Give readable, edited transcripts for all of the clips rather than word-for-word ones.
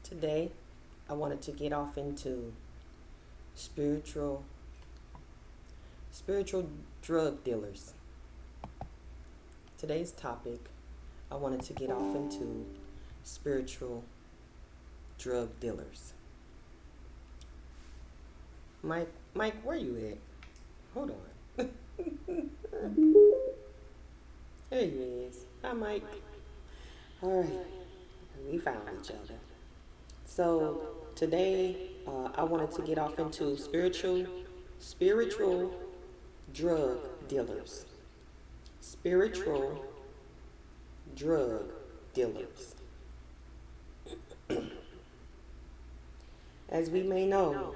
Today, I wanted to get off into spiritual spiritual drug dealers. Today's topic, I wanted to get off into spiritual drug dealers. Mike, where you at? Hold on. There he is. Hi, Mike. All right, we found each other. So today, I wanted to get off into spiritual drug dealers. Spiritual drug dealers. As we may know,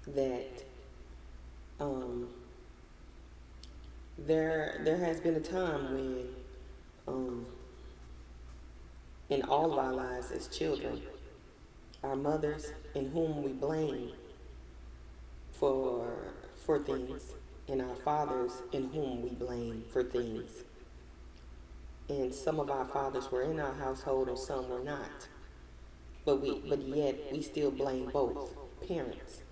that there has been a time when in all of our lives as children, our mothers in whom we blame for things, and our fathers in whom we blame for things. And some of our fathers were in our household and some were not. But yet we still blame both parents.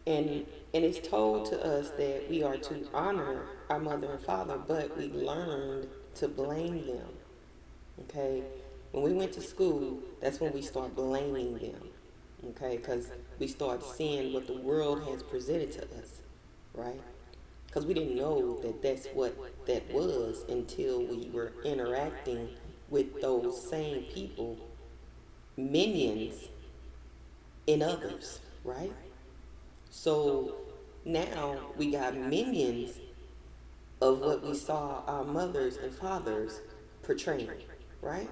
And it's told to us that we are to honor our mother and father, but we learned to blame them. Okay? When we went to school, that's when we start blaming them. Okay? Because we start seeing what the world has presented to us. Right? Because we didn't know that that's what that was until we were interacting with those same people, minions in others. Right? So now we got minions of what we saw our mothers and fathers portraying, right?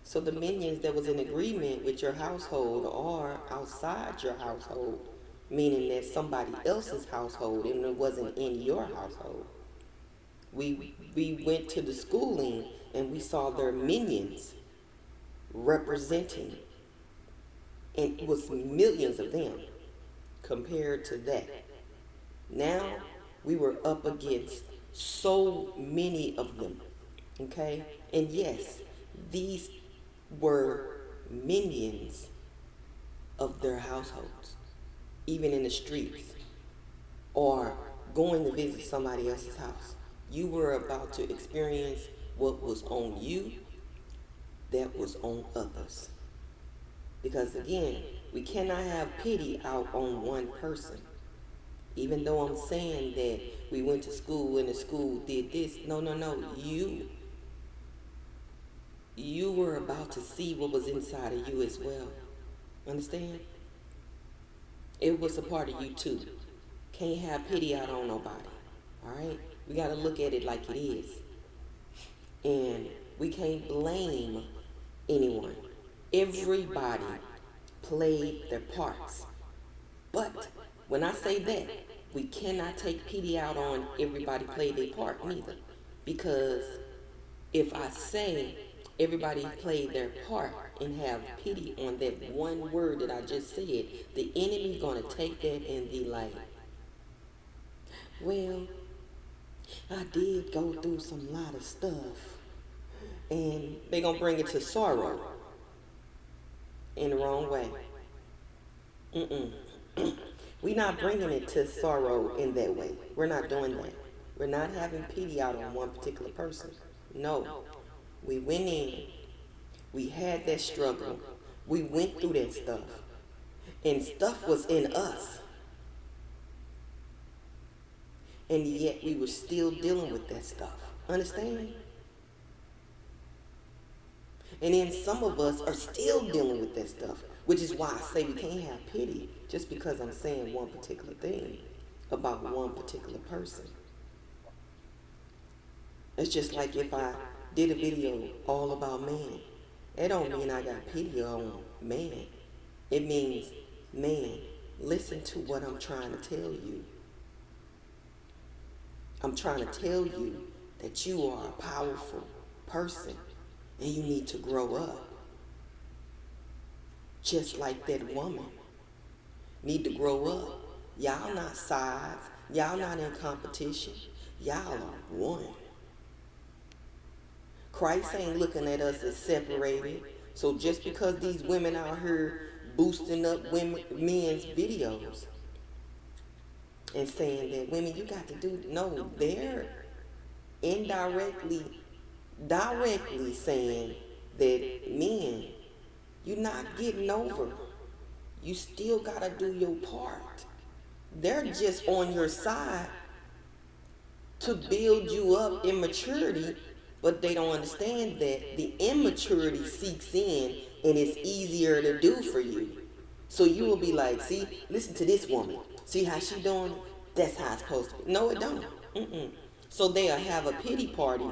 So the minions that was in agreement with your household or outside your household, meaning that somebody else's household and it wasn't in your household. We went to the schooling and we saw their minions representing, and it was millions of them. Compared to that, now we were up against so many of them. Okay, and yes, these were minions of their households, even in the streets or going to visit somebody else's house. You were about to experience what was on you that was on others. Because again, we cannot have pity out on one person. Even though I'm saying that we went to school and the school did this. No. You were about to see what was inside of you as well. Understand? It was a part of you too. Can't have pity out on nobody. Alright? We got to look at it like it is. And we can't blame anyone. Everybody played their parts. But when I say that, we cannot take pity out on everybody played their part neither. Because if I say everybody played their part and have pity on that one word that I just said, the enemy gonna take that and be like, well, I did go through some lot of stuff. And they gonna bring it to sorrow in the wrong way. We're not bringing it to sorrow in that way. We're not doing that. We're not having pity out on one particular person. No. We went in. We had that struggle. We went through that stuff. And stuff was in us. And yet we were still dealing with that stuff. Understand? And then some of us are still dealing with that stuff, which is why I say we can't have pity just because I'm saying one particular thing about one particular person. It's just like if I did a video all about man. It don't mean I got pity on man. It means, man, listen to what I'm trying to tell you. I'm trying to tell you that you are a powerful person. And you need to grow up. Just like that woman. Need to grow up. Y'all not sides. Y'all not in competition. Y'all are one. Christ ain't looking at us as separated. So just because these women out here boosting up men's videos and saying that women, you got to do, no, they're indirectly, directly saying that men, you're not getting over. You still got to do your part. They're just on your side to build you up in maturity, but they don't understand that the immaturity seeks in and it's easier to do for you. So you will be like, see, listen to this woman. See how she doing? That's how it's supposed to be. No, it don't. Mm-mm. So they'll have a pity party,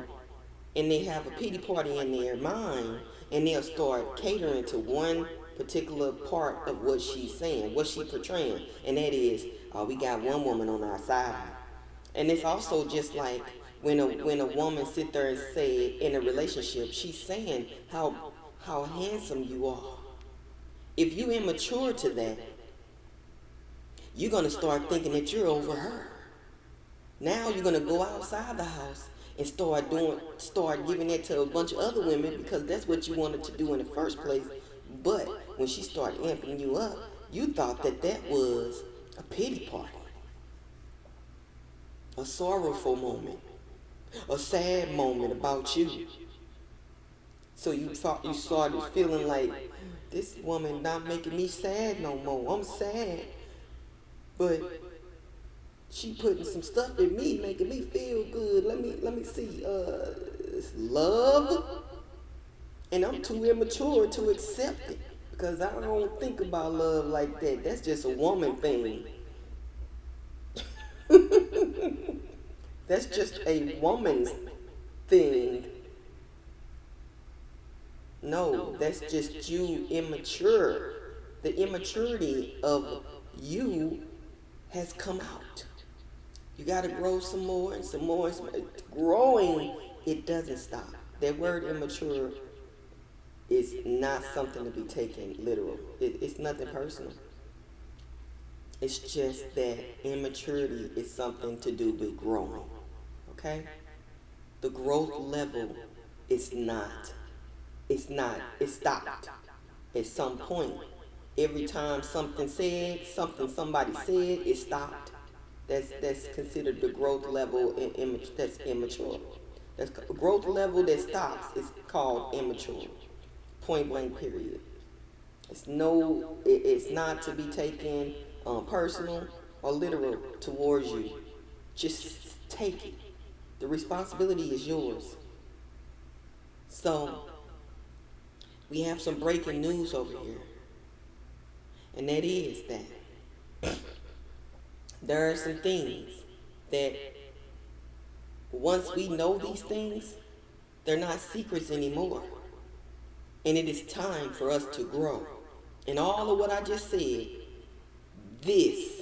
and they have a pity party in their mind, and they'll start catering to one particular part of what she's saying, what she's portraying, and that is, we got one woman on our side. And it's also just like when a woman sit there and say in a relationship, she's saying how handsome you are. If you immature to that, you're gonna start thinking that you're over her. Now you're gonna go outside the house and start giving that to a bunch of other women because that's what you wanted to do in the first place. But when she started amping you up, you thought that that was a pity party, a sorrowful moment, a sad moment about you. So you thought you started feeling like this woman not making me sad no more. I'm sad, but she putting some stuff in me, making me feel good. Let me see. It's love, and I'm too immature to accept it because I don't think about love like that. That's just a woman thing. That's just a woman's thing. No, that's just you immature. The immaturity of you has come out. You got to grow some more and some more and some more. Growing, it doesn't stop. That word immature is not something to be taken literal. It's nothing personal. It's just that immaturity is something to do with growing. Okay? The growth level is not. It's stopped. At some point, every time somebody said, it stopped. That's considered the growth level that's immature. That's growth level that stops is called immature. Point blank period. It's not to be taken personal or literal towards you. Just take it. The responsibility is yours. So we have some breaking news over here, and that is that there are some things that once we know these things, they're not secrets anymore. And it is time for us to grow. And all of what I just said, this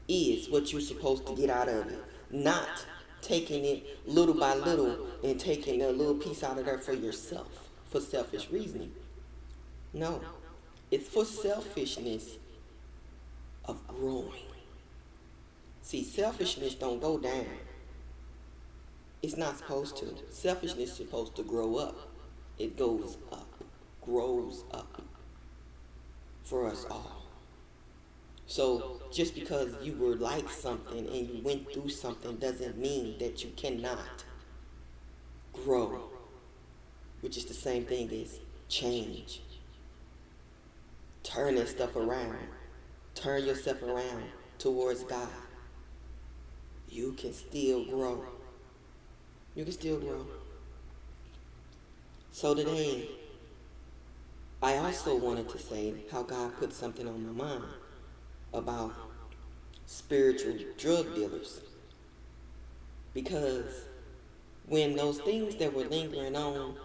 is what you're supposed to get out of it. Not taking it little by little and taking a little piece out of there for yourself, for selfish reasoning. No, it's for selfishness of growing. See, selfishness don't go down. It's not supposed to. Selfishness is supposed to grow up. It goes up, grows up for us all. So just because you were like something and you went through something doesn't mean that you cannot grow, which is the same thing as change. Turn that stuff around. Turn yourself around towards God. You can still grow. You can still grow. So today, I also wanted to say how God put something on my mind about spiritual drug dealers. Because when those things that were lingering on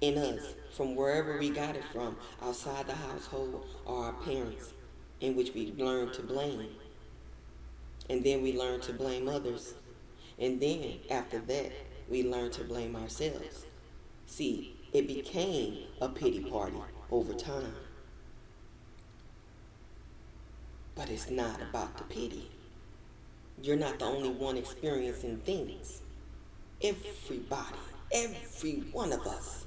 in us, from wherever we got it from, outside the household or our parents, in which we learned to blame, and then we learned to blame others, and then after that, we learned to blame ourselves. See, it became a pity party over time. But it's not about the pity. You're not the only one experiencing things. Everybody, every one of us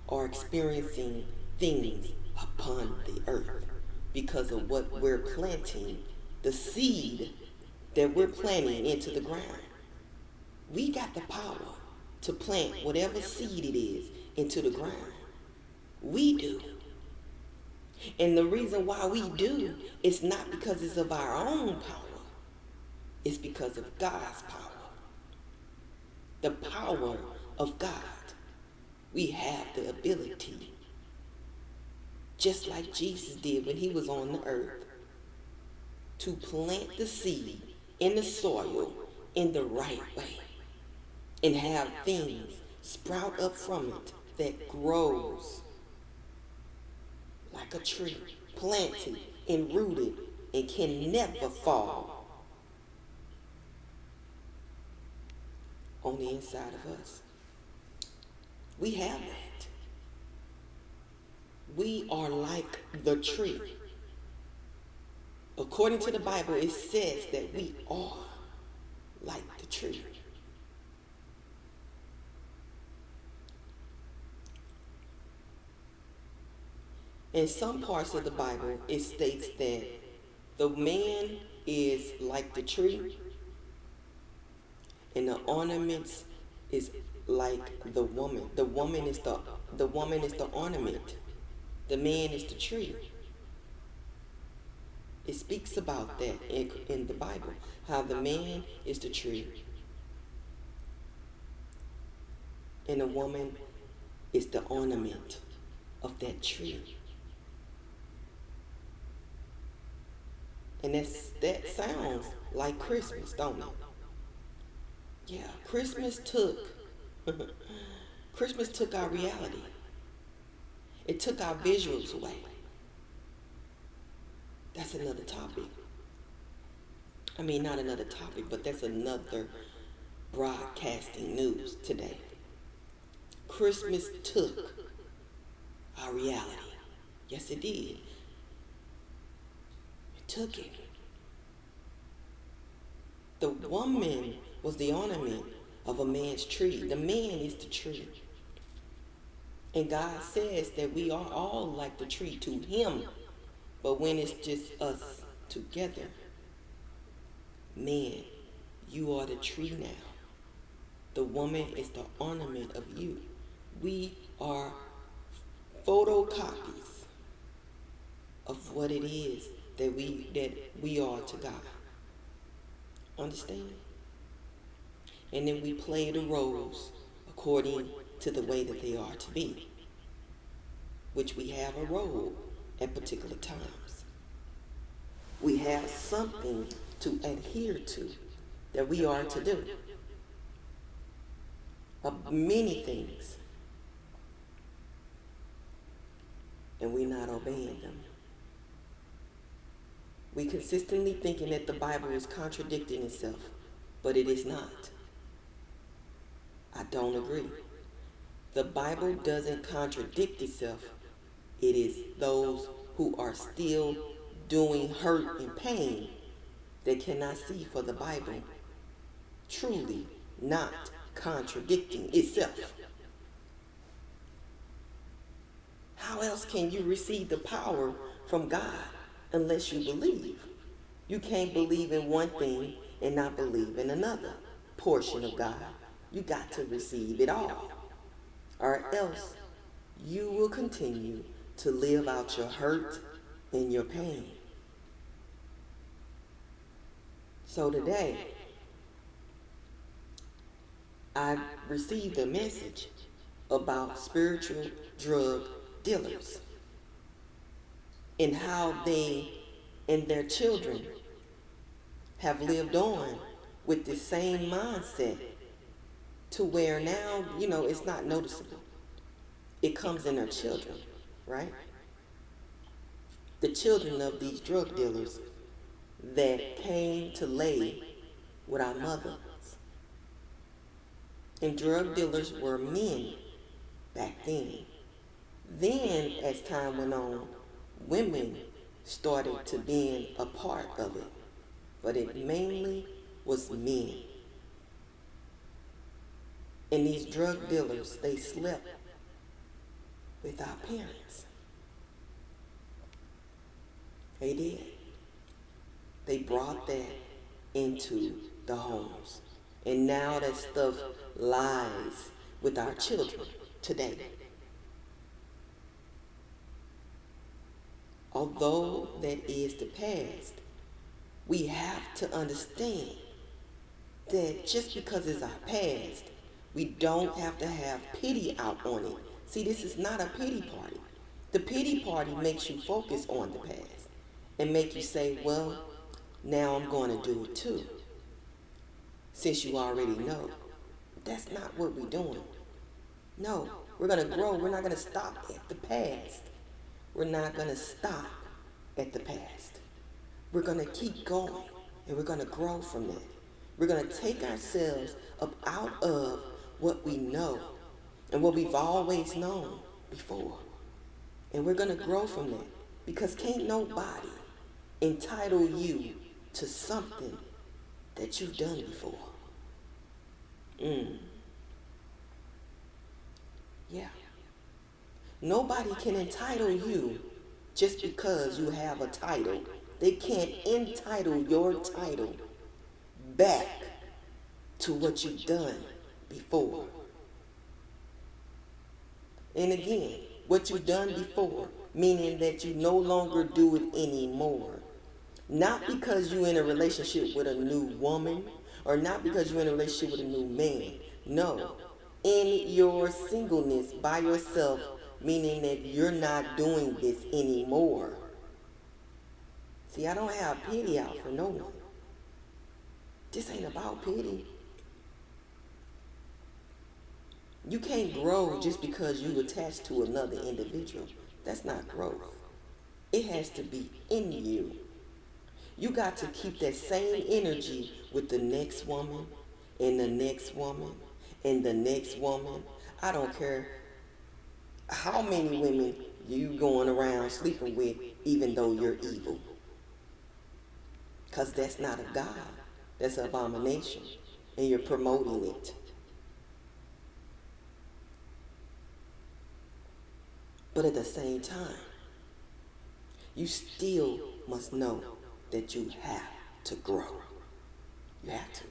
are experiencing things upon the earth because of what we're planting, the seed that we're planting into the ground. We got the power to plant whatever seed it is into the ground. We do. And the reason why we do is not because it's of our own power. It's because of God's power. The power of God. We have the ability, just like Jesus did when he was on the earth, to plant the seed in the soil in the right way and have things sprout up from it that grows like a tree, planted and rooted and can never fall on the inside of us. We have that. We are like the tree. According to the Bible, it says that we are like the tree. In some parts of the Bible, it states that the man is like the tree and the ornaments is like the woman. The woman is the ornament. The man is the tree. It speaks about that in the Bible, how the man is the tree and the woman is the ornament of that tree. And that sounds like Christmas, don't it? Yeah, Christmas took our reality. It took our visuals away. That's another topic. I mean, not another topic, but that's another broadcasting news today. Christmas took our reality. Yes, it did. It took it. The woman was the ornament of a man's tree. The man is the tree. And God says that we are all like the tree to him. But when it's just us together, man, you are the tree now. The woman is the ornament of you. We are photocopies of what it is that we are to God. Understand? And then we play the roles according to the way that they are to be, which we have a role at particular times. We have something to adhere to that we are to do. Of many things. And we're not obeying them. We consistently thinking that the Bible is contradicting itself, but it is not. I don't agree. The Bible doesn't contradict itself. It is those who are still doing hurt and pain that cannot see for the Bible truly not contradicting itself. How else can you receive the power from God unless you believe? You can't believe in one thing and not believe in another portion of God. You got to receive it all, or else you will continue to live out your hurt and your pain. So today, I received a message about spiritual drug dealers and how they and their children have lived on with the same mindset to where now, it's not noticeable. It comes in their children, right? The children of these drug dealers that came to lay with our mothers. And drug dealers were men back then. Then, as time went on, women started to being a part of it. But it mainly was men. And these drug dealers, they slept with our parents. They did. They brought that into the homes. And now that stuff lies with our children today. Although that is the past, we have to understand that just because it's our past, we don't have to have pity out on it. See, this is not a pity party. The pity party makes you focus on the past and make you say, well, now I'm going to do it too, since you already know. That's not what we're doing. No, we're going to grow. We're not going to stop at the past. We're not going to stop at the past. We're going to keep going, and we're going to grow from that. We're going to take ourselves up out of what we know and what we've always known before. And we're going to grow from that, because can't nobody entitle you to something that you've done before. Yeah. Nobody can entitle you just because you have a title. They can't entitle your title back to what you've done before. And again, what you've done before, meaning that you no longer do it anymore. Not because you're in a relationship with a new woman, or not because you're in a relationship with a new man. No. In your singleness by yourself, meaning that you're not doing this anymore. See, I don't have pity out for no one. This ain't about pity. You can't grow just because you attach to another individual. That's not growth. It has to be in you. You got to keep that same energy with the next woman, and the next woman, and the next woman. I don't care how many women you going around sleeping with, even though you're evil. Because that's not of God. That's an abomination. And you're promoting it. But at the same time, you still must know that you have to grow. You have to.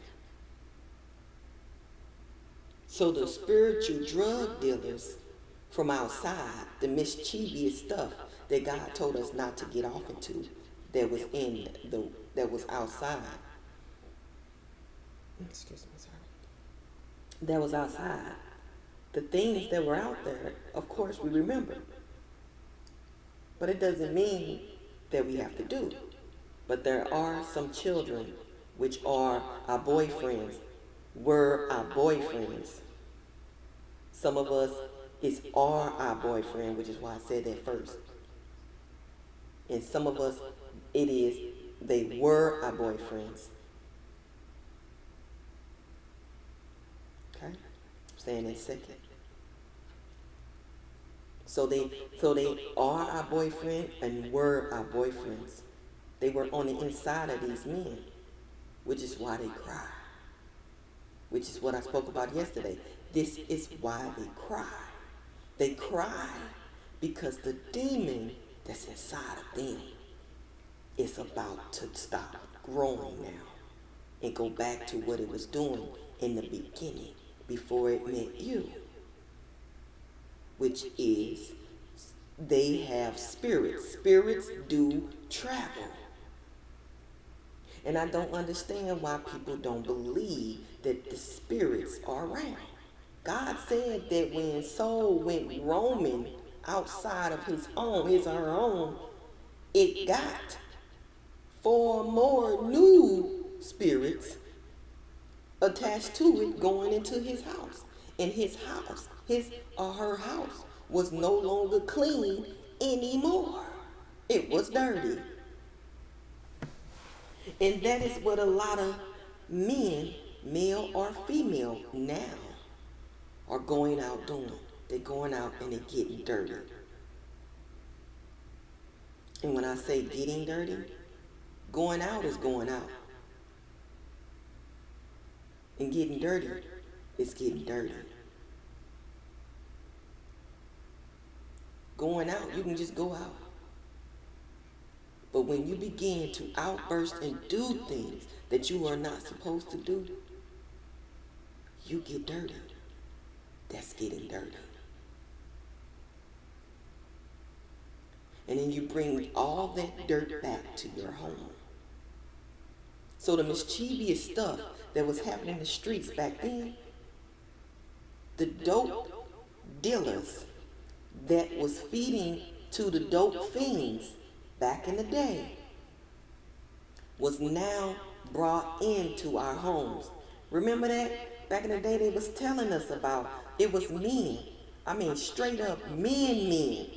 So the spiritual drug dealers from outside, the mischievous stuff that God told us not to get off into, that was outside. Excuse me, sorry. That was outside. The things that were out there, of course, we remember. But it doesn't mean that we have to do. But there are some children which are our boyfriends, were our boyfriends. Some of us, it's are our boyfriend, which is why I said that first. And some of us, it is, they were our boyfriends. Okay? I'm saying that second. So they are our boyfriend and were our boyfriends. They were on the inside of these men, which is why they cry. Which is what I spoke about yesterday. This is why they cry. They cry because the demon that's inside of them is about to stop growing now and go back to what it was doing in the beginning before it met you, which is they have spirits. Spirits do travel. And I don't understand why people don't believe that the spirits are around. God said that when soul went roaming outside of his home, his or her home, it got 4 more new spirits attached to it going into his house. And his house, his or her house, was no longer clean anymore. It was dirty. And that is what a lot of men, male or female, now are going out doing. They're going out and they're getting dirty. And when I say getting dirty, going out is going out. And getting dirty is getting dirty. going out. You can just go out. But when you begin to outburst and do things that you are not supposed to do, you get dirty. That's getting dirty. And then you bring all that dirt back to your home. So the mischievous stuff that was happening in the streets back then, the dope dealers that was feeding to the dope fiends back in the day was now brought into our homes. Remember that? Back in the day they was telling us about it was men. I mean straight up men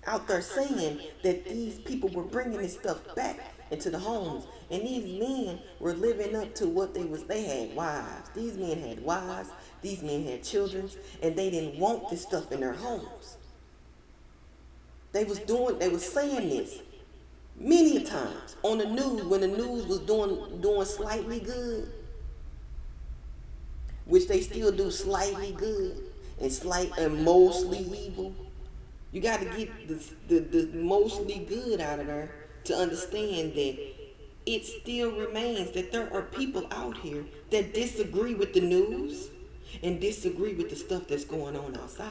out there saying that these people were bringing this stuff back into the homes. And these men were living up to what they had wives. These men had wives. These men had children. And they didn't want this stuff in their homes. They was saying this many times on the news when the news was doing slightly good, which they still do slightly good and mostly evil. You got to get the mostly good out of there to understand that it still remains that there are people out here that disagree with the news and disagree with the stuff that's going on outside.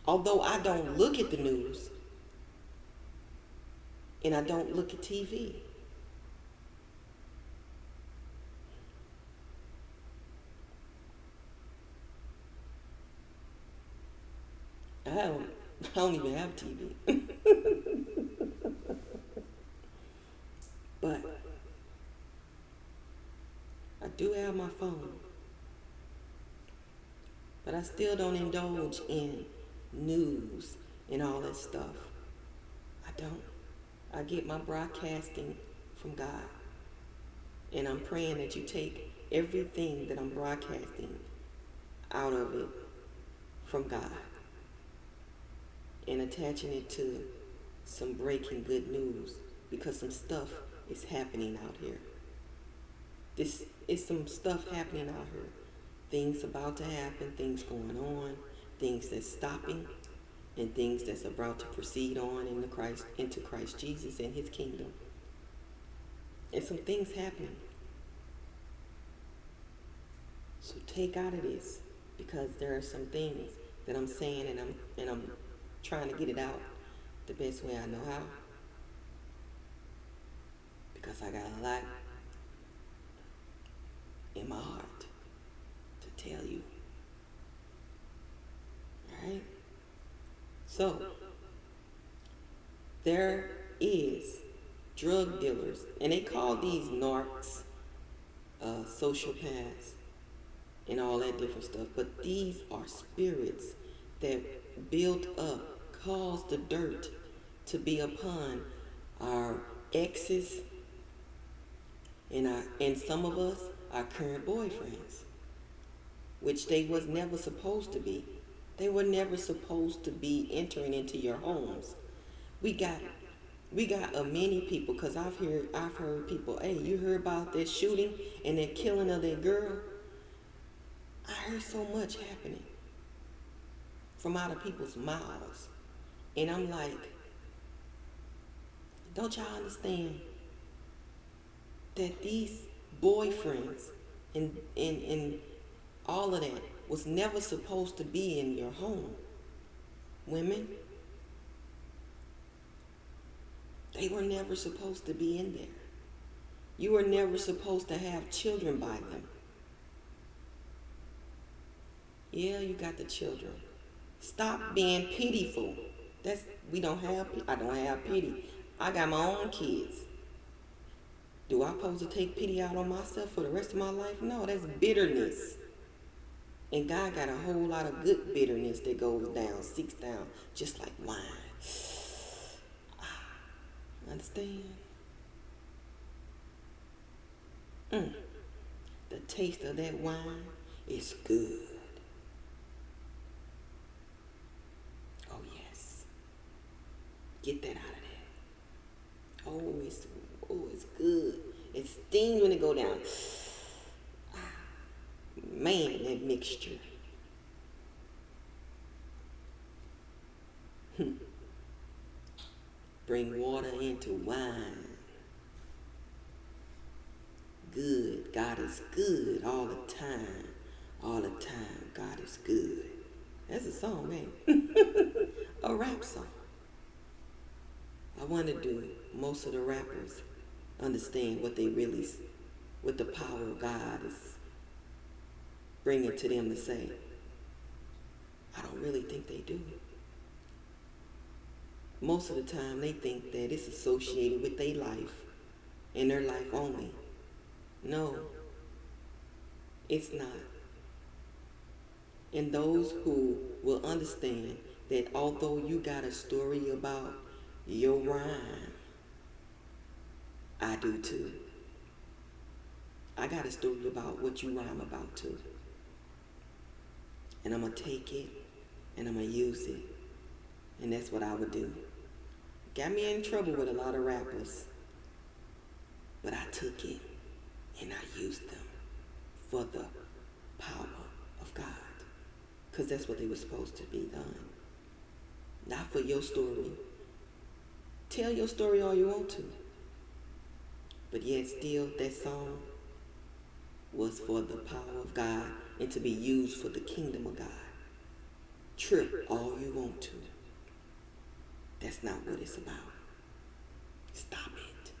Although I don't look at the news and I don't look at TV. I don't even have TV. But I do have my phone. But I still don't indulge in news and all that stuff. I don't. I get my broadcasting from God. And I'm praying that you take everything that I'm broadcasting out of it from God and attaching it to some breaking good news, because some stuff is happening out here. This is some stuff happening out here. Things about to happen, things going on, things that's stopping, and things that's about to proceed on into Christ Jesus and his kingdom. And some things happening. So take out of this, because there are some things that I'm saying and I'm trying to get it out the best way I know how. Because I got a lot in my heart to tell you. Alright? So, there is drug dealers, and they call these narcs, sociopaths, and all that different stuff. But these are spirits that build up, cause the dirt to be upon our exes and some of us, our current boyfriends, which they was never supposed to be. They were never supposed to be entering into your homes. We got many people, because I've heard people, hey, you heard about that shooting and that killing of that girl? I heard so much happening from out of people's mouths. And I'm like, don't y'all understand that these boyfriends and all of that was never supposed to be in your home? Women, they were never supposed to be in there. You were never supposed to have children by them. Yeah, you got the children. Stop being pitiful. I don't have pity. I got my own kids. Do I supposed to take pity out on myself for the rest of my life? No, that's bitterness. And God got a whole lot of good bitterness that goes down, seeks down, just like wine. Understand? The taste of that wine is good. Oh, yes. Get that out of there. Oh, it's good. It stings when it go down. Man, that mixture. bring water into wine. Good. God is good all the time. All the time, God is good. That's a song, man. A rap song. I wonder, do most of the rappers understand what the power of God is bringing to them to say? I don't really think they do. Most of the time, they think that it's associated with their life and their life only. No, it's not. And those who will understand that although you got a story about your rhyme, I do too. I got a story about what you rhyme about too. And I'm going to take it and I'm going to use it. And that's what I would do. Got me in trouble with a lot of rappers. But I took it and I used them for the power of God. Because that's what they were supposed to be done. Not for your story. Tell your story all you want to. But yet still that song was for the power of God and to be used for the kingdom of God. Trip all you want to. That's not what it's about. Stop it.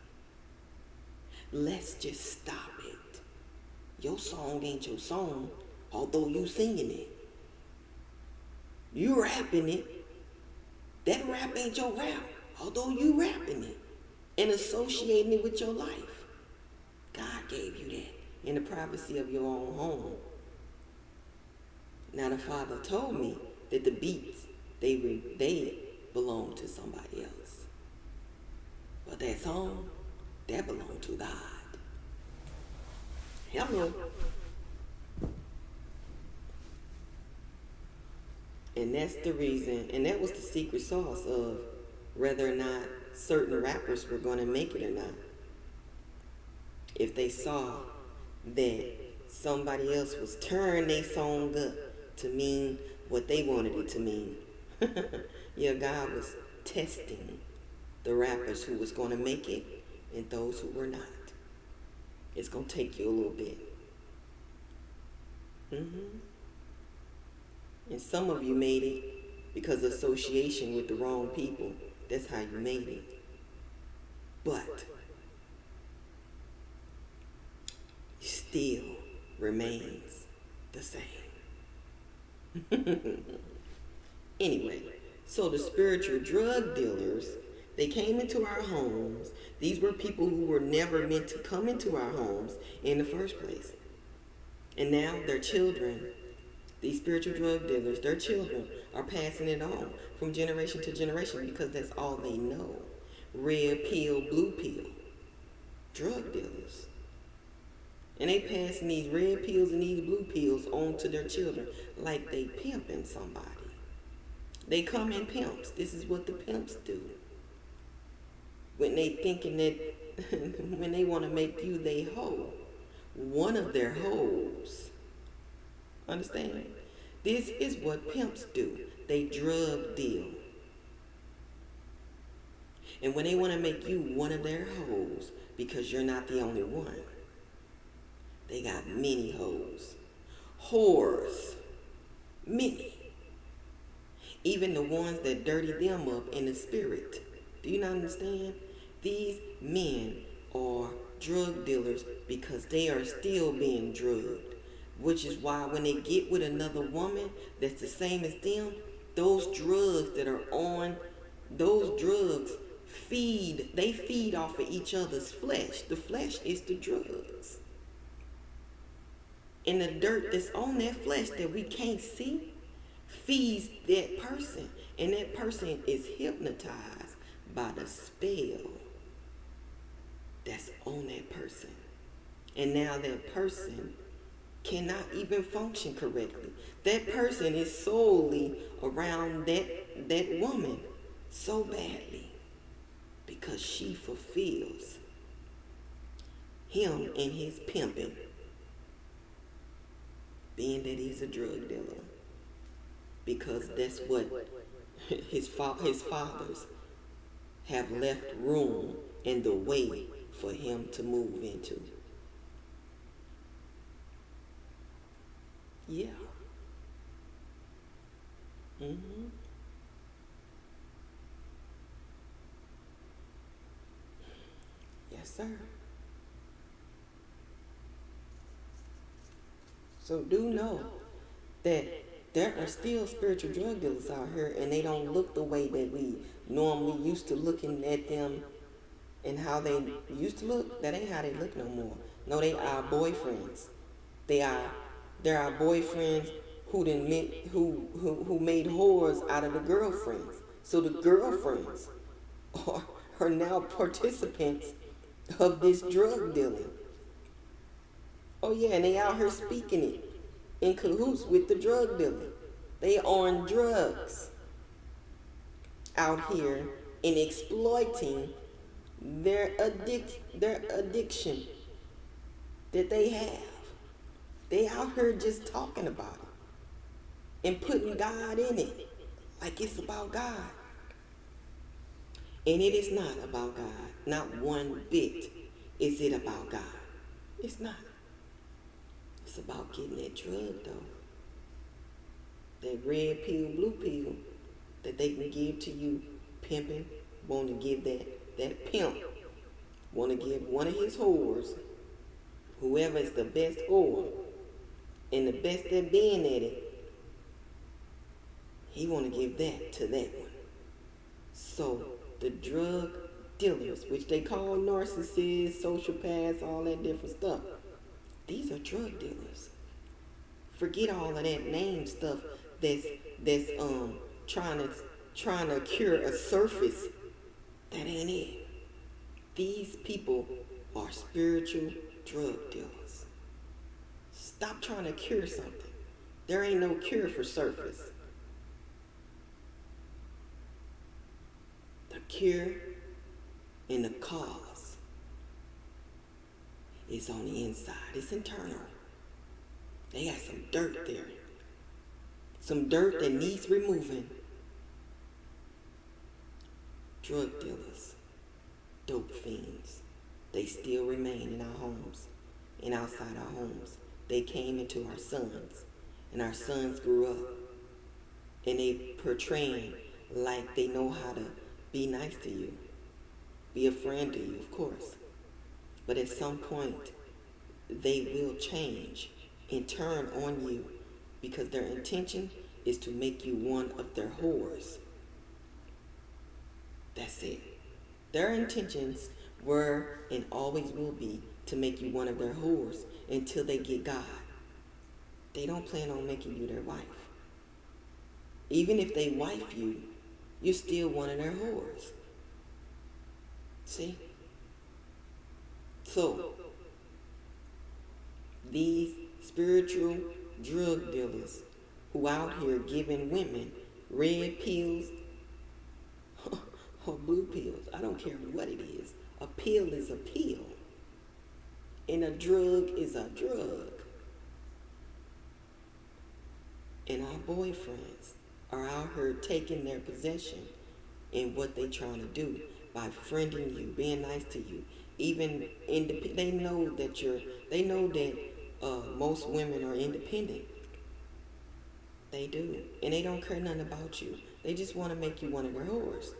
Let's just stop it. Your song ain't your song, although you singing it. You rapping it. That rap ain't your rap, although you rapping it and associating it with your life. God gave you that in the privacy of your own home. Now the Father told me that the beats, they belong to somebody else. But that song, that belonged to God. Hello. And that's the reason, and that was the secret sauce of whether or not certain rappers were going to make it or not. If they saw that somebody else was turning their song up to mean what they wanted it to mean. Yeah, God was testing the rappers who was going to make it and those who were not. It's going to take you a little bit. And some of you made it because of association with the wrong people. That's how you made it. But still remains the same. Anyway, so the spiritual drug dealers, they came into our homes. These were people who were never meant to come into our homes in the first place. And now their children, these spiritual drug dealers, their children are passing it on from generation to generation because that's all they know. Red pill, blue pill. Drug dealers. And they passing these red pills and these blue pills on to their children like they pimping somebody. They come in pimps. This is what the pimps do. When they thinking that, when they want to make you they hoe, one of their hoes. Understand? This is what pimps do. They drug deal. And when they want to make you one of their hoes, because you're not the only one, they got many hoes. Whores. Many. Even the ones that dirty them up in the spirit. Do you not understand? These men are drug dealers because they are still being drugged. Which is why when they get with another woman that's the same as them, those drugs that are on, those drugs they feed off of each other's flesh. The flesh is the drugs. And the dirt that's on that flesh that we can't see feeds that person. And that person is hypnotized by the spell that's on that person. And now that person cannot even function correctly. That person is solely around that woman so badly because she fulfills him in his pimping, being that he's a drug dealer, because that's what his fathers have left room in the way for him to move into. Yeah. Mm-hmm. Yes, sir. So do know that there are still spiritual drug dealers out here, and they don't look the way that we normally used to looking at them and how they used to look. That ain't how they look no more. No, they are boyfriends. They are they're our boyfriends who made whores out of the girlfriends. So the girlfriends are, are now participants of this drug dealing. Oh yeah, and they out here speaking it in cahoots with the drug dealing. They on drugs out here and exploiting their addiction that they have. They out here just talking about it and putting God in it like it's about God. And it is not about God. Not one bit is it about God. It's not. It's about getting that drug though. That red pill, blue pill that they can give to you, pimping, want to give that pimp, want to give one of his whores, whoever is the best whore and the best at being at it, he want to give that to that one. So the drug dealers, which they call narcissists, sociopaths, all that different stuff, these are drug dealers. Forget all of that name stuff that's trying to cure a surface. That ain't it. These people are spiritual drug dealers. Stop trying to cure something. There ain't no cure for surface. The cure and the cause is on the inside. It's internal. They got some dirt there. Some dirt that needs removing. Drug dealers, dope fiends, they still remain in our homes and outside our homes. They came into our sons, and our sons grew up, and they portraying like they know how to be nice to you, be a friend to you, of course. But at some point, they will change and turn on you because their intention is to make you one of their whores. That's it. Their intentions were and always will be to make you one of their whores until they get God. They don't plan on making you their wife. Even if they wife you, you're still one of their whores. See? So, these spiritual drug dealers who out here giving women red pills or blue pills, I don't care what it is. A pill is a pill. And a drug is a drug. And our boyfriends are out here taking their possession in what they trying to do by friending you, being nice to you. Even they know that most women are independent. They do. And they don't care nothing about you. They just want to make you one of their whores.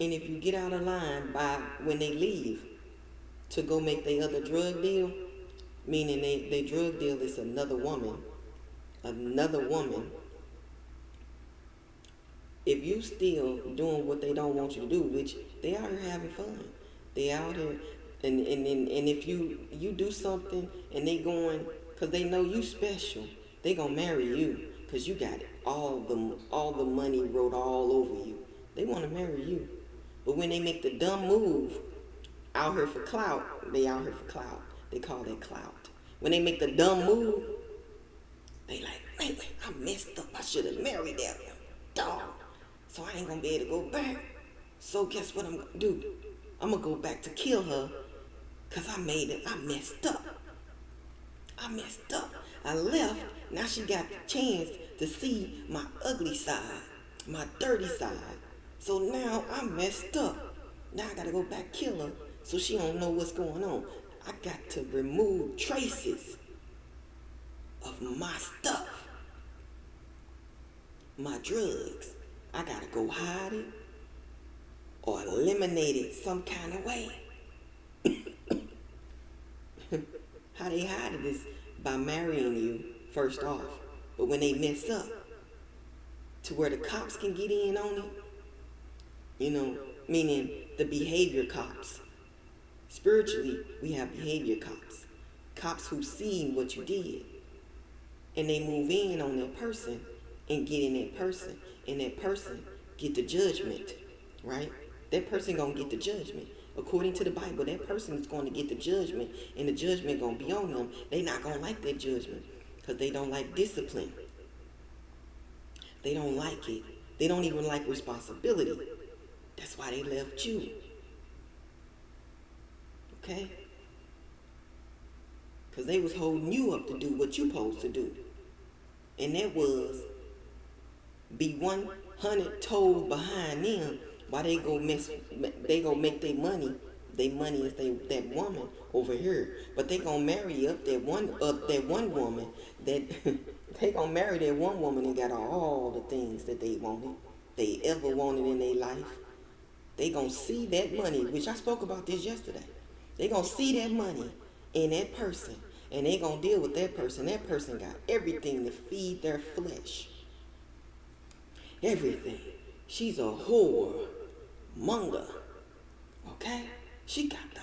And if you get out of line by when they leave to go make their other drug deal, meaning they drug deal is another woman, if you still doing what they don't want you to do, which they out here having fun, they out here, and if you do something and they going, because they know you special, they gonna marry you because you got all the money wrote all over you. They want to marry you. But when they make the dumb move out here for clout, they out here for clout. They call that clout. When they make the dumb move, they like, wait, I messed up. I should have married that dog. So I ain't going to be able to go back. So guess what I'm going to do? I'm going to go back to kill her because I messed up. I left. Now she got the chance to see my ugly side, my dirty side. So now I'm messed up. Now I gotta go back kill her so she don't know what's going on. I got to remove traces of my stuff, my drugs. I gotta go hide it or eliminate it some kind of way. How they hide it is by marrying you first off. But when they mess up to where the cops can get in on it, meaning the behavior cops. Spiritually, we have behavior cops. Cops who see what you did. And they move in on that person and get in that person. And that person get the judgment, right? That person gonna get the judgment. According to the Bible, that person is going to get the judgment, and the judgment going to be on them. They not going to like that judgment because they don't like discipline. They don't like it. They don't even like responsibility. That's why they left you. Okay? Because they was holding you up to do what you supposed to do. And that was be 100 toes behind them. Why they go make their money. Their money is that woman over here. But they gonna marry up that one woman that they gonna marry that one woman and got all the things that they ever wanted in their life. They gonna see that money, which I spoke about this yesterday. They gonna see that money in that person, and they gonna deal with that person. That person got everything to feed their flesh. Everything. She's a whore monger. Okay? She got the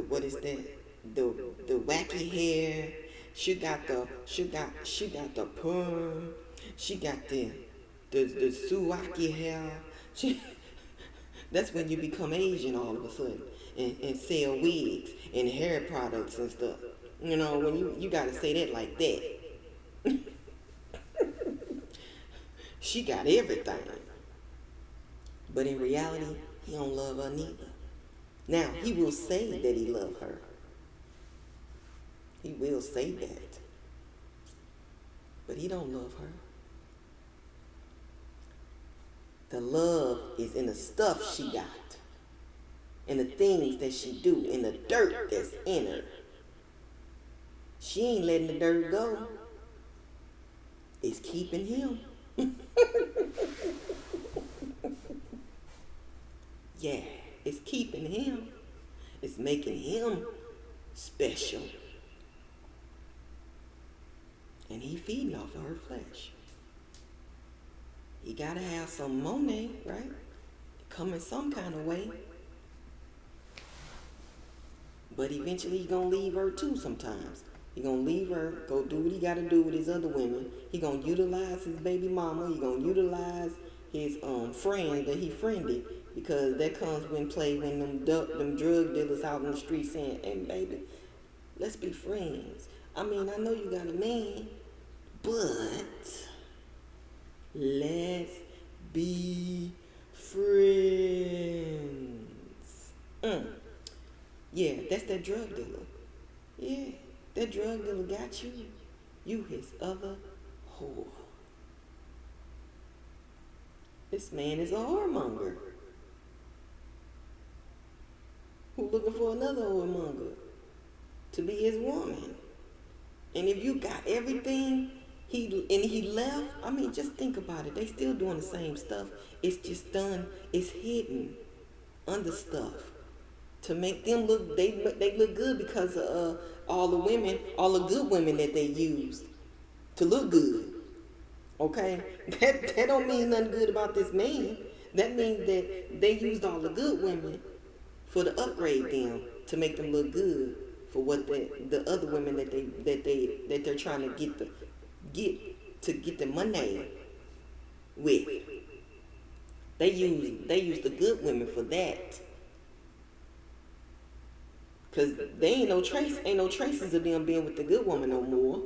what is that? The wacky hair. She got the perm. She got the suwaki hair. That's when you become Asian all of a sudden and sell wigs and hair products and stuff. When you gotta say that like that. She got everything. But in reality, he don't love her neither. Now, he will say that he loves her. He will say that. But he don't love her. The love is in the stuff she got. In the things that she do. In the dirt that's in her. She ain't letting the dirt go. It's keeping him. Yeah, it's keeping him. It's making him special. And he feeding off of her flesh. He gotta have some money, right? Come in some kind of way. But eventually he's gonna leave her too sometimes. He gonna leave her, go do what he gotta do with his other women. He gonna utilize his baby mama. He gonna utilize his friend that he friended, because that comes when them drug dealers out in the street saying, "Hey baby, let's be friends. I mean, I know you got a man, but let's be friends." Yeah, that's that drug dealer. Yeah. That drug dealer got you. You his other whore. This man is a whoremonger who looking for another whoremonger to be his woman. And if you got everything he left, I mean, just think about it. They still doing the same stuff. It's just done. It's hidden under stuff to make them look. They look good because of all the good women that they used to look good. Okay? That don't mean nothing good about this man. That means that they used all the good women for to upgrade them to make them look good for what the other women that they're trying to get the money with. They use the good women for that. Cause they ain't no traces of them being with the good woman no more.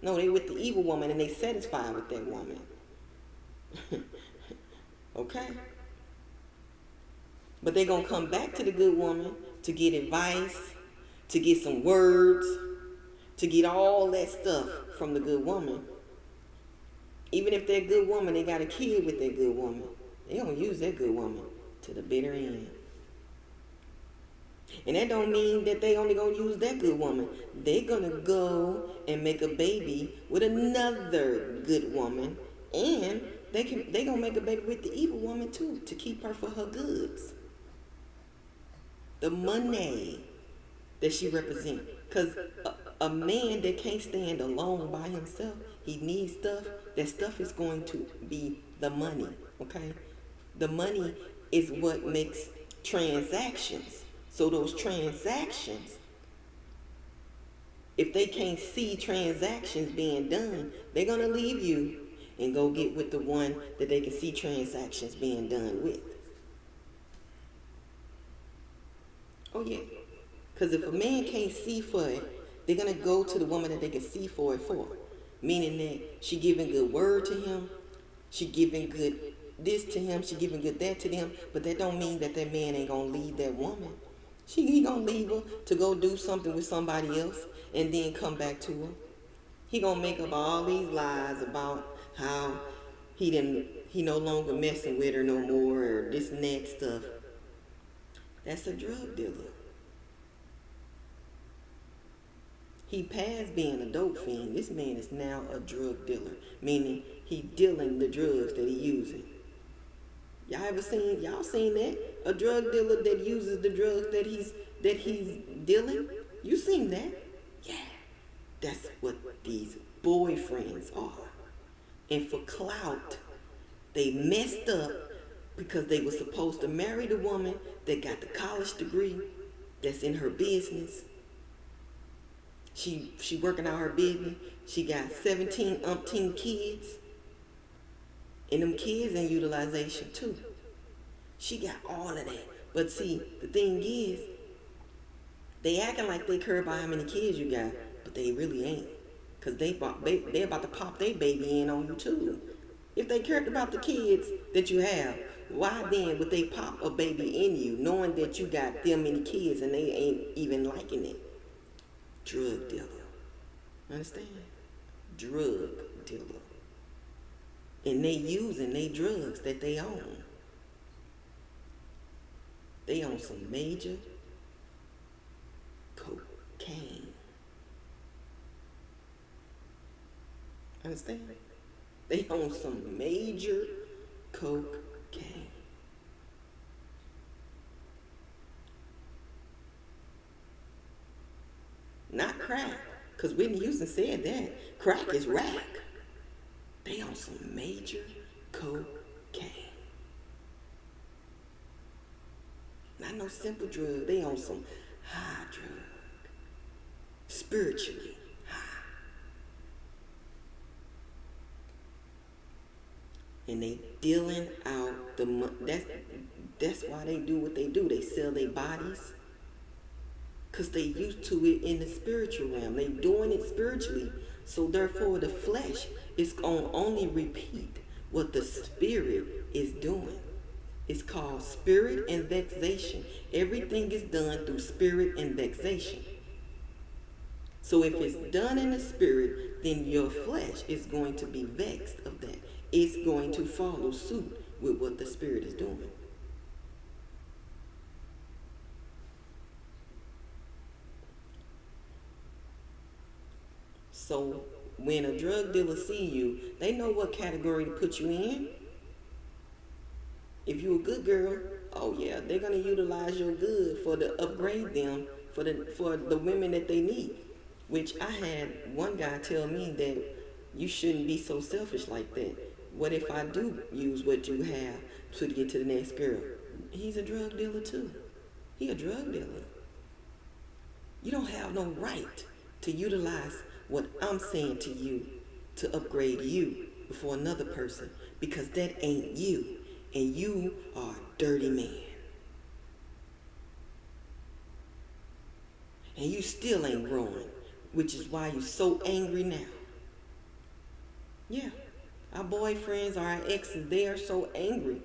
No, they with the evil woman and they satisfied with that woman. Okay? But they gonna come back to the good woman to get advice, to get some words, to get all that stuff from the good woman. Even if that good woman, they got a kid with that good woman, they gonna use that good woman to the bitter end. And that don't mean that they only gonna use that good woman. They gonna go and make a baby with another good woman, and they gonna make a baby with the evil woman too to keep her for her goods, the money that she represents. Cause a man that can't stand alone by himself, he needs stuff. That stuff is going to be the money. Okay, the money is what makes transactions. So those transactions, if they can't see transactions being done, they're going to leave you and go get with the one that they can see transactions being done with. Oh, yeah. Because if a man can't see for it, they're going to go to the woman that they can see for it for. Meaning that she giving good word to him, she giving good this to him, she giving good that to them, but that don't mean that that man ain't going to leave that woman. He gonna leave her to go do something with somebody else and then come back to her. He gonna make up all these lies about how he no longer messing with her no more or this and that stuff. That's a drug dealer. He passed being a dope fiend. This man is now a drug dealer, meaning he dealing the drugs that he using. Y'all seen that? A drug dealer that uses the drugs that he's dealing? You seen that? Yeah. That's what these boyfriends are. And for clout, they messed up because they were supposed to marry the woman that got the college degree, that's in her business. She working out her business. She got 17 umpteen kids. And them kids in utilization too. She got all of that. But see, the thing is, they acting like they care about how many kids you got, but they really ain't. Because they about to pop their baby in on you too. If they cared about the kids that you have, why then would they pop a baby in you knowing that you got them many kids and they ain't even liking it? Drug dealer. Understand? Drug dealer. And they using they drugs that they own. They own some major cocaine. Understand? They own some major cocaine. Not crack. Because Whitney Houston said that. Crack is rack. They on some major cocaine. Not no simple drug. They on some high drug. Spiritually high. And they dealing out the money. That's why they do what they do. They sell their bodies. Because they used to it in the spiritual realm. They doing it spiritually. So therefore the flesh is going to only repeat what the spirit is doing. It's called spirit and vexation. Everything is done through spirit and vexation. So if it's done in the spirit, then your flesh is going to be vexed of that. It's going to follow suit with what the spirit is doing. So when a drug dealer see you, they know what category to put you in. If you a good girl, oh yeah, they're gonna utilize your good for to upgrade them for the women that they need. Which I had one guy tell me that you shouldn't be so selfish like that. What if I do use what you have to get to the next girl? He's a drug dealer too. He a drug dealer. You don't have no right to utilize what I'm saying to you to upgrade you before another person, because that ain't you, and you are a dirty man. And you still ain't growing, which is why you're so angry now. Yeah, our boyfriends, our exes, they are so angry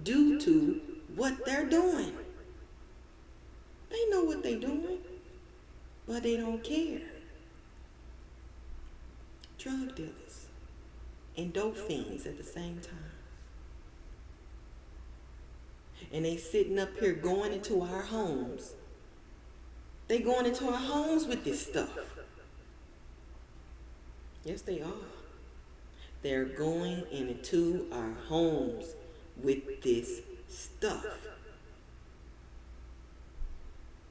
due to what they're doing. They know what they're doing, but they don't care. Drug dealers. and dope fiends at the same time. And they sitting up here going into our homes. They going into our homes with this stuff. Yes, they are. They're going into our homes with this stuff.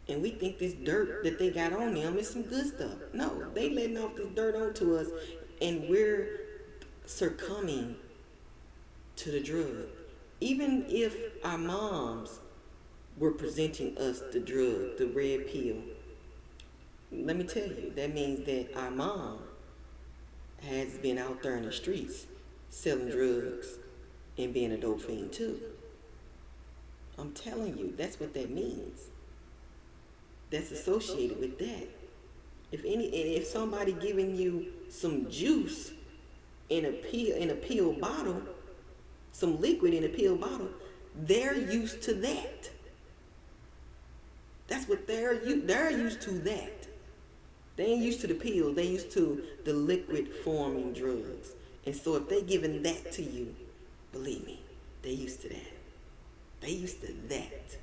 And we think this dirt that they got on them is some good stuff. No, they letting off this dirt onto us, and we're succumbing to the drug. Even if our moms were presenting us the drug, the red pill, let me tell you, that means that our mom has been out there in the streets selling drugs and being a dope fiend too. I'm telling you, that's what that means. That's associated with that. If somebody giving you some juice in a pill bottle, some liquid in a pill bottle, they're used to that. That's what they're used to that. They ain't used to the pills. They used to the liquid forming drugs. And so if they giving that to you, believe me, they used to that. They used to that.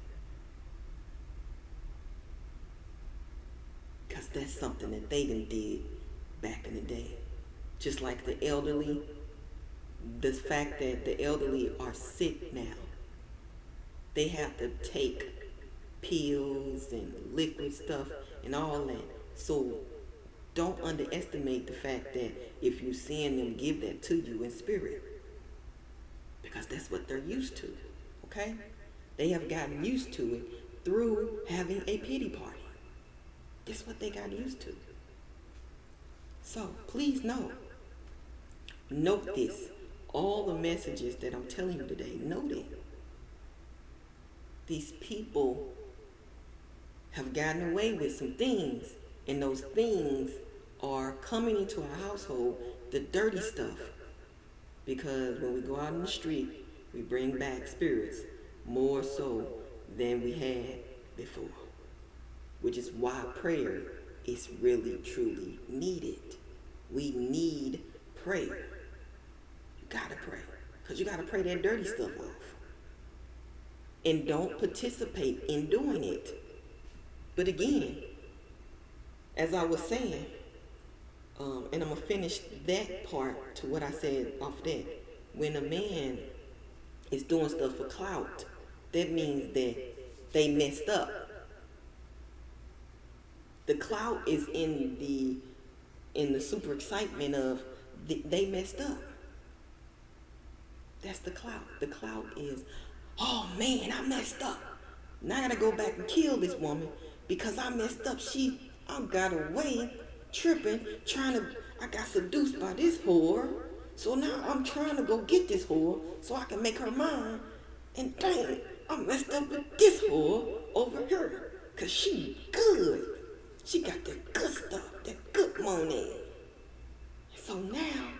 Because that's something that they done did back in the day. Just like the elderly, the fact that the elderly are sick now. They have to take pills and liquid stuff and all that. So don't underestimate the fact that if you're seeing them give that to you in spirit, because that's what they're used to, okay? They have gotten used to it through having a pity party. That's what they got used to. So please note this. All the messages that I'm telling you today, note it. These people have gotten away with some things, and those things are coming into our household, the dirty stuff. Because when we go out in the street, we bring back spirits more so than we had before. Which is why prayer is really, truly needed. We need prayer. You gotta pray. Because you gotta pray that dirty stuff off. And don't participate in doing it. But again, as I was saying, and I'm going to finish that part to what I said off that. When a man is doing stuff for clout, that means that they messed up. The clout is in the super excitement of they messed up. That's the clout. The clout is, oh man, I messed up. Now I gotta go back and kill this woman because I messed up. I got away tripping, I got seduced by this whore. So now I'm trying to go get this whore so I can make her mine. And dang, I messed up with this whore over here. Cause she good. She got that good stuff, that good money. So now,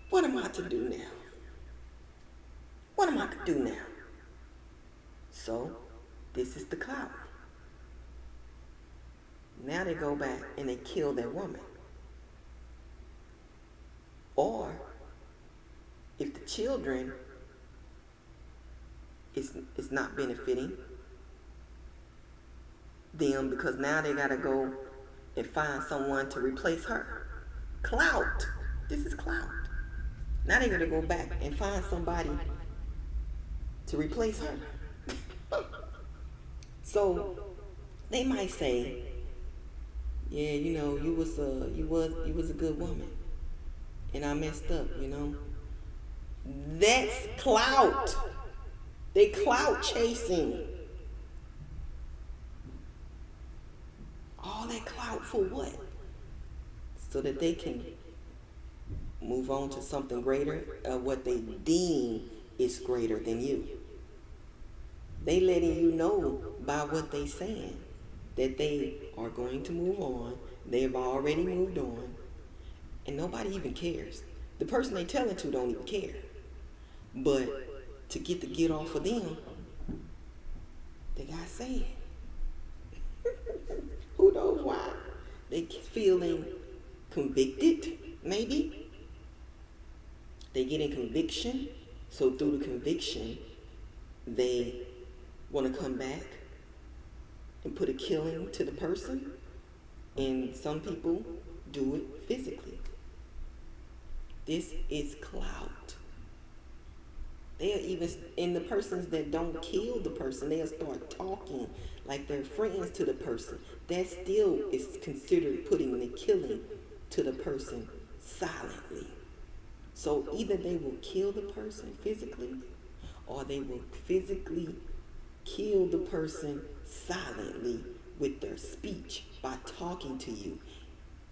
what am I to do now? What am I to do now? So, this is the clout. Now they go back and they kill that woman. Or, if the children is not benefiting them because now they gotta go and find someone to replace her. Clout. This is clout. Now they gotta go back and find somebody to replace her. So they might say, yeah, you know, you was a good woman, and I messed up, you know. That's clout. They clout chasing. All that clout for what? So that they can move on to something greater, what they deem is greater than you. They letting you know by what they saying that they are going to move on. They've already moved on. And nobody even cares. The person they telling to don't even care. But to get off of them, they got sad. Who knows why? They feeling convicted, maybe. They get in conviction. So through the conviction, they want to come back and put a killing to the person. And some people do it physically. This is clout. They'll even, in the persons that don't kill the person, they'll start talking like they're friends to the person. That still is considered putting the killing to the person silently. So either they will kill the person physically, or they will physically kill the person silently with their speech by talking to you.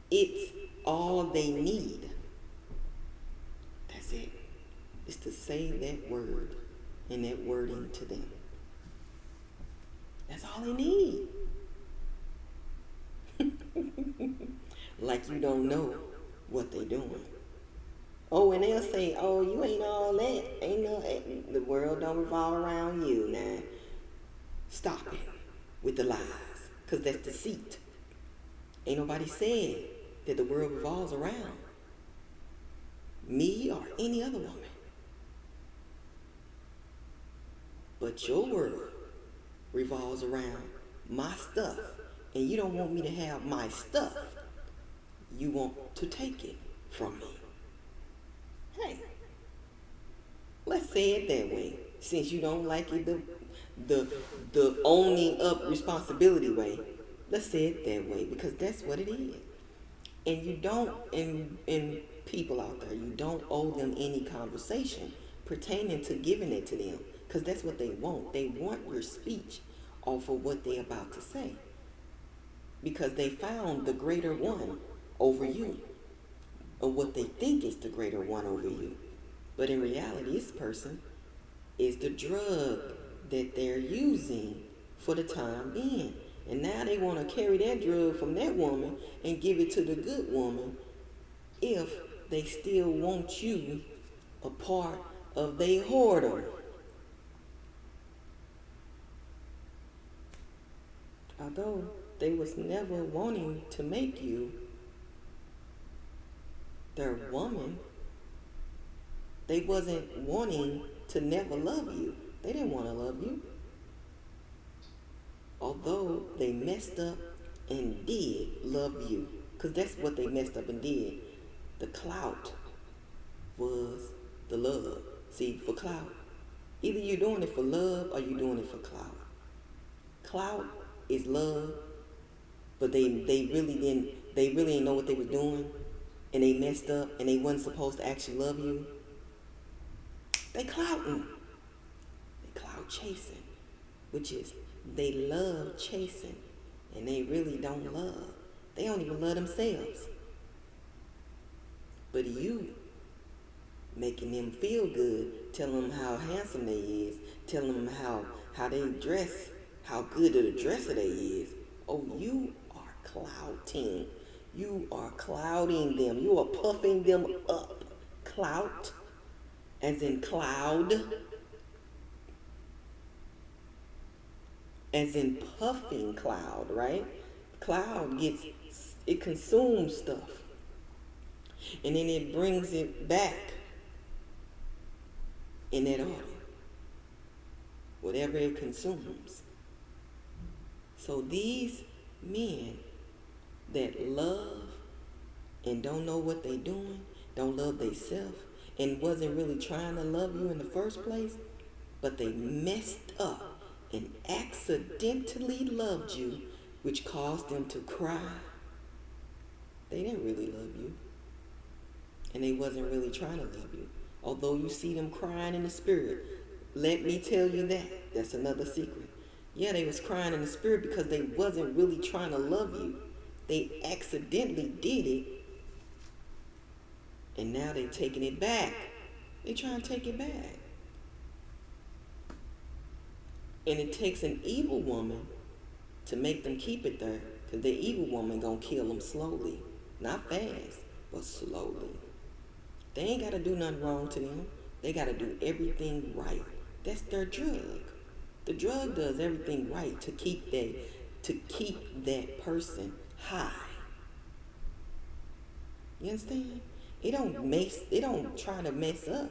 It's all they need. That's it. Is to say that word and that wording to them. That's all they need. Like you don't know what they're doing. Oh, and they'll say, oh, you ain't all that. Ain't no, the world don't revolve around you now. Stop it with the lies, because that's deceit. Ain't nobody said that the world revolves around me or any other woman. But your world revolves around my stuff, and you don't want me to have my stuff. You want to take it from me. Hey, let's say it that way. Since you don't like it the owning up responsibility way, let's say it that way, because that's what it is. And you don't, and people out there, you don't owe them any conversation pertaining to giving it to them, because that's what they want. They want your speech off of what they're about to say, because they found the greater one over you, or what they think is the greater one over you. But in reality, this person is the drug that they're using for the time being. And now they want to carry that drug from that woman and give it to the good woman if they still want you a part of their whoredom. Although they was never wanting to make you their woman, they wasn't wanting to never love you. They didn't want to love you. Although they messed up and did love you, because that's what they messed up and did. The clout was the love. See, for clout, either you're doing it for love or you're doing it for clout. Clout is love, but they really didn't know what they were doing, and they messed up, and they wasn't supposed to actually love you. They clouting. They clout chasing, which is they love chasing, and they really don't love. They don't even love themselves. But you making them feel good, telling them how handsome they is, telling them how they dress, how good of a dresser they is. Oh, you are clouting. You are clouding them. You are puffing them up. Clout, as in cloud, as in puffing cloud, right? Cloud it consumes stuff, and then it brings it back in that order, whatever it consumes. So these men that love and don't know what they doing, don't love themselves, and wasn't really trying to love you in the first place, but they messed up and accidentally loved you, which caused them to cry. They didn't really love you, and they wasn't really trying to love you. Although you see them crying in the spirit, let me tell you that's another secret. Yeah, they was crying in the spirit because they wasn't really trying to love you. They accidentally did it, and now they taking it back. They trying to take it back. And it takes an evil woman to make them keep it there, because the evil woman gonna kill them slowly. Not fast, but slowly. They ain't gotta do nothing wrong to them. They gotta do everything right. That's their drug. The drug does everything right to keep that person high. You understand? It don't try to mess up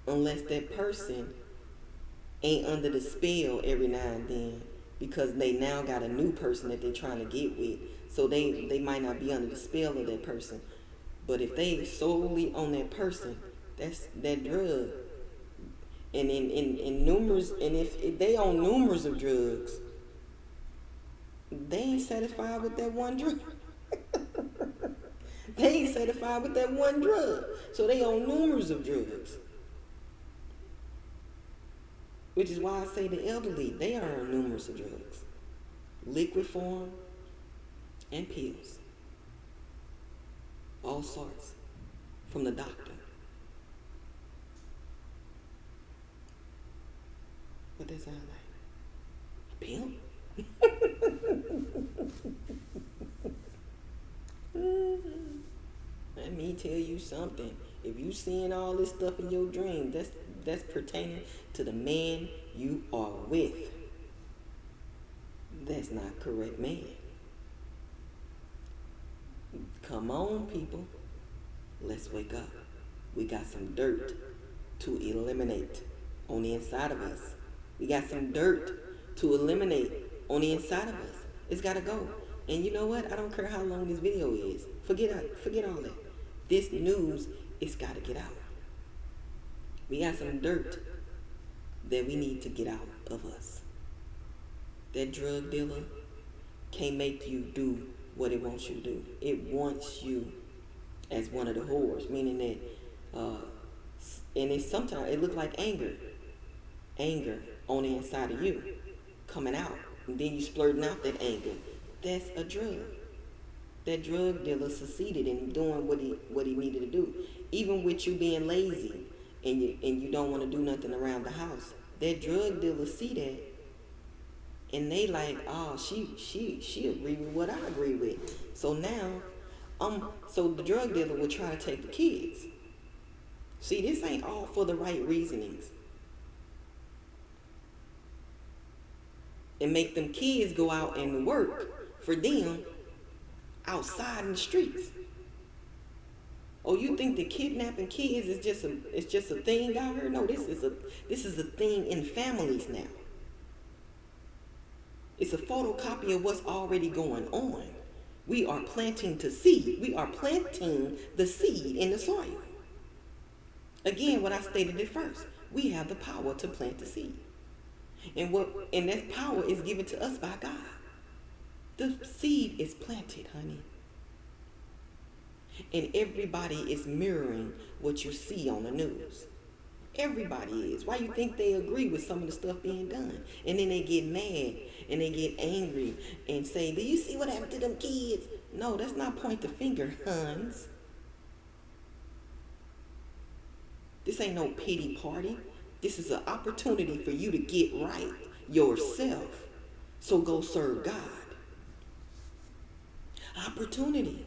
unless that person ain't under the spell every now and then, because they now got a new person that they're trying to get with. So they might not be under the spell of that person. But if they solely on that person, that's that drug. And in numerous, and if they on numerous of drugs, they ain't satisfied with that one drug. They ain't satisfied with that one drug. So they on numerous of drugs. Which is why I say the elderly, they are on numerous of drugs. Liquid form and pills. All sorts. From the doctor. What that sound like? A pimp? Let me tell you something. If you seeing all this stuff in your dream, that's pertaining to the man you are with. That's not correct, man. Come on, people. Let's wake up. We got some dirt to eliminate on the inside of us. We got some dirt to eliminate on the inside of us. It's got to go. And you know what? I don't care how long this video is. Forget all that. This news, it's got to get out. We got some dirt that we need to get out of us. That drug dealer can't make you do what it wants you to do. It wants you as one of the whores, meaning that, and it's sometimes it looks like anger on the inside of you coming out, and then you splurting out that anger. That's a drug. That drug dealer succeeded in doing what he needed to do, even with you being lazy and you don't want to do nothing around the house. That drug dealer see that, and they like, oh, she agree with what I agree with. So now, so the drug dealer will try to take the kids. See, this ain't all for the right reasonings. And make them kids go out and work for them outside in the streets. Oh, you think that kidnapping kids is just a thing out here? No, this is a thing in families now. It's a photocopy of what's already going on. We are planting the seed. We are planting the seed in the soil. Again, what I stated at first, we have the power to plant the seed. And that power is given to us by God. The seed is planted, honey. And everybody is mirroring what you see on the news. Everybody is. Why you think they agree with some of the stuff being done? And then they get mad and they get angry and say, do you see what happened to them kids? No, that's not point the finger, Hans. This ain't no pity party. This is an opportunity for you to get right yourself. So go serve God. Opportunity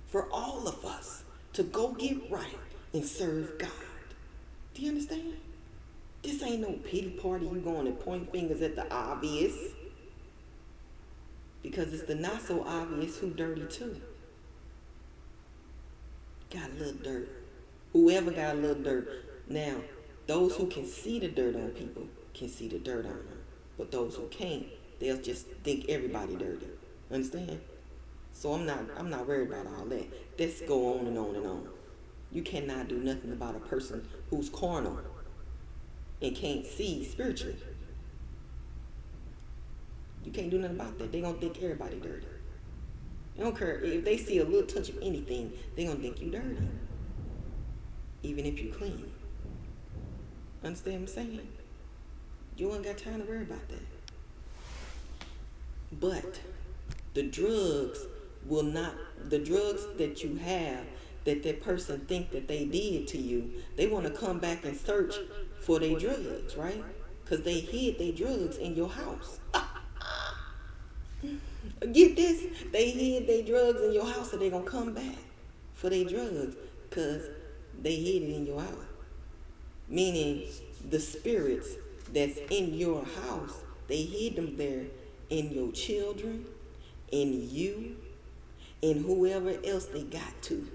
for all of us to go get right and serve God. Do you understand? This ain't no pity party. You going to point fingers at the obvious. Because it's the not so obvious who dirty too. Got a little dirt. Whoever got a little dirt. Now, those who can see the dirt on people can see the dirt on them. But those who can't, they'll just think everybody dirty. Understand? So I'm not worried about all that. Let's go on and on and on. You cannot do nothing about a person who's carnal and can't see spiritually. You can't do nothing about that. They're going to think everybody dirty. They don't care. If they see a little touch of anything, they're going to think you dirty. Even if you clean. Understand what I'm saying? You ain't got time to worry about that. But the drugs that you have, that person think that they did to you, they want to come back and search for their drugs, right? Because they hid their drugs in your house. Get this? They hid their drugs in your house, so they're going to come back for their drugs because they hid it in your house. Meaning the spirits that's in your house, they hid them there in your children, in you, and whoever else they got to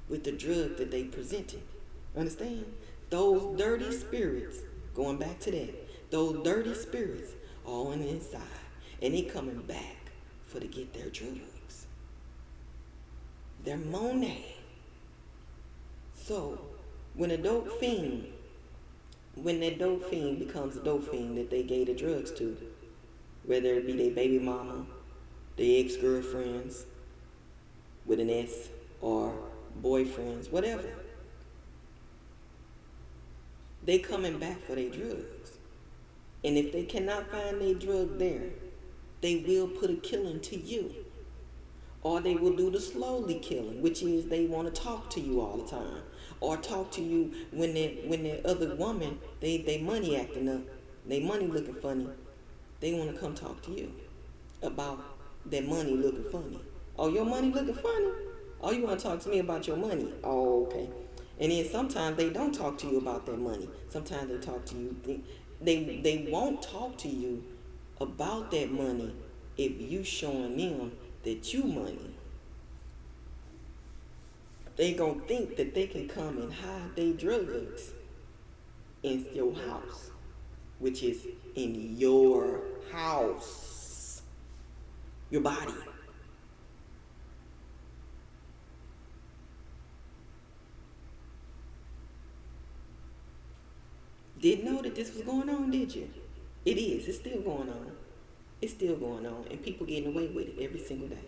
with the drug that they presented. Understand? Those dirty spirits, going back to that, those dirty spirits are on the inside, and they coming back for to get their drugs. They're moaning. So, when that dope fiend becomes a dope fiend that they gave the drugs to, whether it be their baby mama, their ex-girlfriends with an S, or boyfriends, whatever, they coming back for their drugs. And if they cannot find their drug there, they will put a killing to you. Or they will do the slowly killing, which is they want to talk to you all the time. Or talk to you when that other woman, they money acting up, they money looking funny. They want to come talk to you about their money looking funny. Oh, your money looking funny? Oh, you want to talk to me about your money? Oh, okay. And then sometimes they don't talk to you about their money. Sometimes they talk to you. They won't talk to you about that money if you showing them that you money. They gonna think that they can come and hide their drugs in your house, which is in your house, your body. Didn't know that this was going on, did you? It is. It's still going on. It's still going on, and people getting away with it every single day.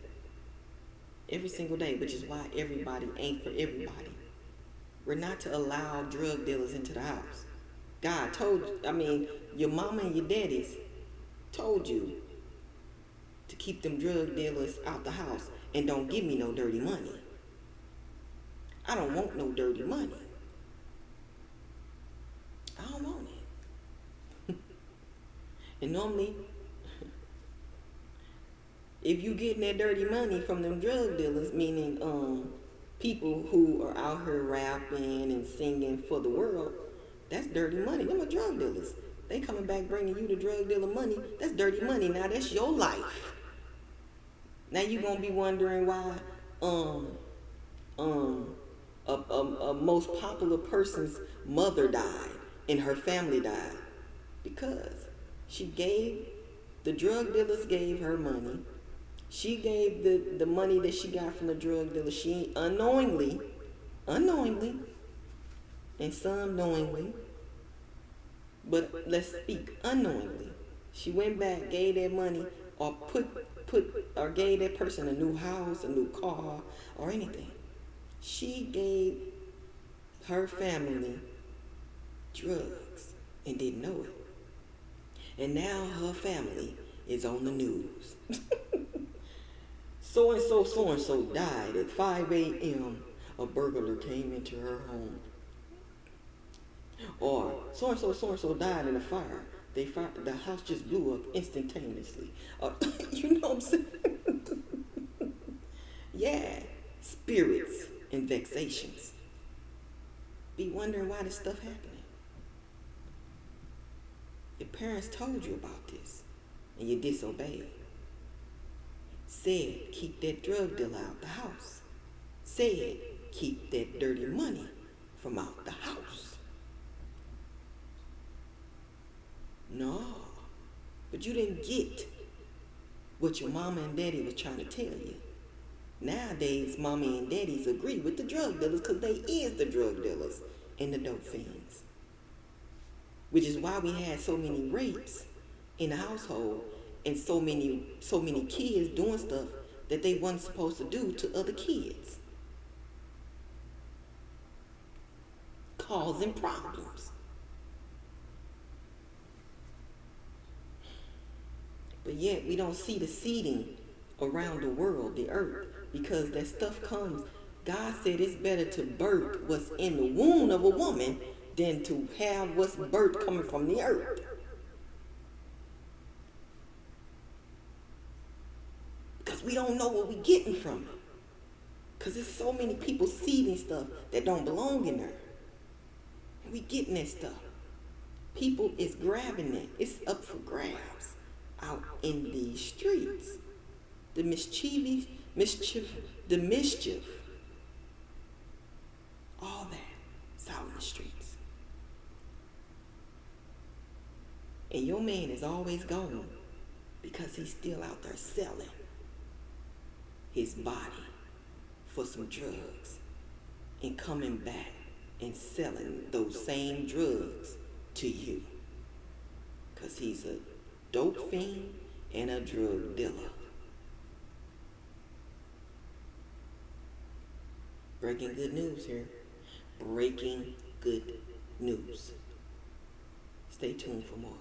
Every single day, which is why everybody ain't for everybody. We're not to allow drug dealers into the house. God told you, your mama and your daddies told you to keep them drug dealers out the house and don't give me no dirty money. I don't want no dirty money. I don't want it. And normally, if you getting that dirty money from them drug dealers, meaning people who are out here rapping and singing for the world, that's dirty money. Them are drug dealers. They coming back bringing you the drug dealer money. That's dirty money. Now that's your life. Now you gonna be wondering why a most popular person's mother died and her family died, because the drug dealers gave her money. She gave the money that she got from the drug dealer. She unknowingly, and some knowingly, but let's speak unknowingly. She went back, gave that money, or or gave that person a new house, a new car, or anything. She gave her family drugs and didn't know it. And now her family is on the news. So-and-so died at 5 a.m. A burglar came into her home. Or so-and-so died in a fire. The house just blew up instantaneously. You know what I'm saying? Yeah. Spirits and vexations. Be wondering why this stuff happening. Your parents told you about this, and you disobeyed. Said, keep that drug dealer out the house. Said, keep that dirty money from out the house. No, but you didn't get what your mama and daddy was trying to tell you. Nowadays, mommy and daddies agree with the drug dealers because they is the drug dealers and the dope fiends. Which is why we had so many rapes in the household and so many kids doing stuff that they wasn't supposed to do to other kids. Causing problems. But yet we don't see the seeding around the world, the earth, because that stuff comes. God said it's better to birth what's in the womb of a woman than to have what's birthed coming from the earth. Because we don't know what we're getting from it. Because there's so many people seeding stuff that don't belong in there. And we getting that stuff. People is grabbing it. It's up for grabs out in these streets. the mischief, the mischief, all that's out in the streets. And your man is always gone because he's still out there selling his body for some drugs and coming back and selling those same drugs to you. Because he's a dope fiend and a drug dealer. Breaking good news here. Breaking good news. Stay tuned for more.